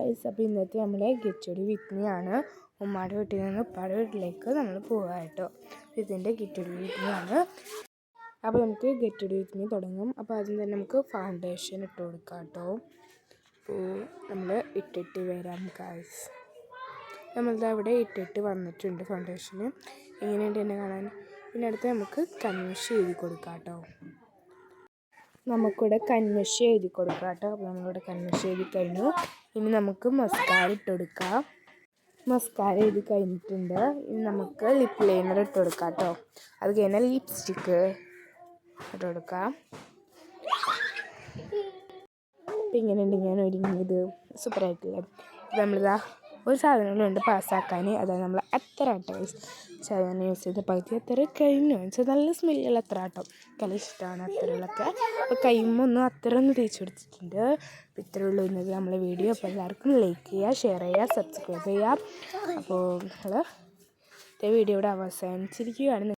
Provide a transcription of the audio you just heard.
Guys, അപ്പോൾ ഇന്നത്തെ നമ്മളെ ഗെറ്റുടി വിത്ത് മീ ആണ്. ഉമ്മാടെ വീട്ടിൽ നിന്ന് ഉപ്പാടെ വീട്ടിലേക്ക് നമ്മൾ പോവുക കേട്ടോ. ഇതിൻ്റെ ഗെറ്റുടി വിത്ത് മീ ആണ്. അപ്പോൾ നമുക്ക് ഗെറ്റുടി വിത്ത് മീ തുടങ്ങും. അപ്പോൾ ആദ്യം തന്നെ നമുക്ക് ഫൗണ്ടേഷൻ ഇട്ട് കൊടുക്കാം കേട്ടോ. അപ്പോൾ നമ്മൾ ഇട്ടിട്ട് വരാം ഗൈസ്. നമ്മളിത് അവിടെ ഇട്ടിട്ട് വന്നിട്ടുണ്ട് ഫൗണ്ടേഷന്. എങ്ങനെയുണ്ട് എന്നെ കാണാൻ. പിന്നെ അടുത്ത് നമുക്ക് കൺമഷി എഴുതി കൊടുക്കാം കേട്ടോ. നമുക്കിവിടെ കൺമഷി എഴുതി കൊടുക്കാം കേട്ടോ. അപ്പോൾ നമ്മളിവിടെ കൺമഷി എഴുതി കഴിഞ്ഞു. ഇനി നമുക്ക് മസ്കാര ഇട്ട് കൊടുക്കാം. മസ്കാര എഴുതി കഴിഞ്ഞിട്ടുണ്ട്. ഇനി നമുക്ക് ലിപ്പ് ലൈനർ ഇട്ട് കൊടുക്കാം കേട്ടോ. അത് കഴിഞ്ഞാൽ ലിപ്സ്റ്റിക്ക് ഇട്ട് കൊടുക്കാം. അപ്പം ഇങ്ങനെയുണ്ട് ഞാൻ ഒരുങ്ങിയത്. സൂപ്പറായിട്ടില്ലേ. അപ്പോൾ നമ്മളിതാ ഒരു സാധനങ്ങളുണ്ട് പാസ്സാക്കാൻ. അതായത് നമ്മൾ അത്തറാട്ടോ സാധനം യൂസ് ചെയ്ത് പകുതി അത്തറ കഴിഞ്ഞു വെച്ചാൽ നല്ല സ്മെല്ലുള്ള അത്തറാട്ടോ. നല്ല ഇഷ്ടമാണ് അത്തറുകളൊക്കെ. അപ്പോൾ കൈമൊന്നും അത്തറൊന്നും തേച്ച് കൊടുത്തിട്ടുണ്ട്. അപ്പോൾ ഇത്രയുള്ളൂ ഇന്നത് നമ്മളെ വീഡിയോ. അപ്പോൾ എല്ലാവർക്കും ലൈക്ക് ചെയ്യുക, ഷെയർ ചെയ്യുക, സബ്സ്ക്രൈബ് ചെയ്യുക. അപ്പോൾ നമ്മൾ വീഡിയോ ഇവിടെ അവസാനിച്ചിരിക്കുകയാണ്.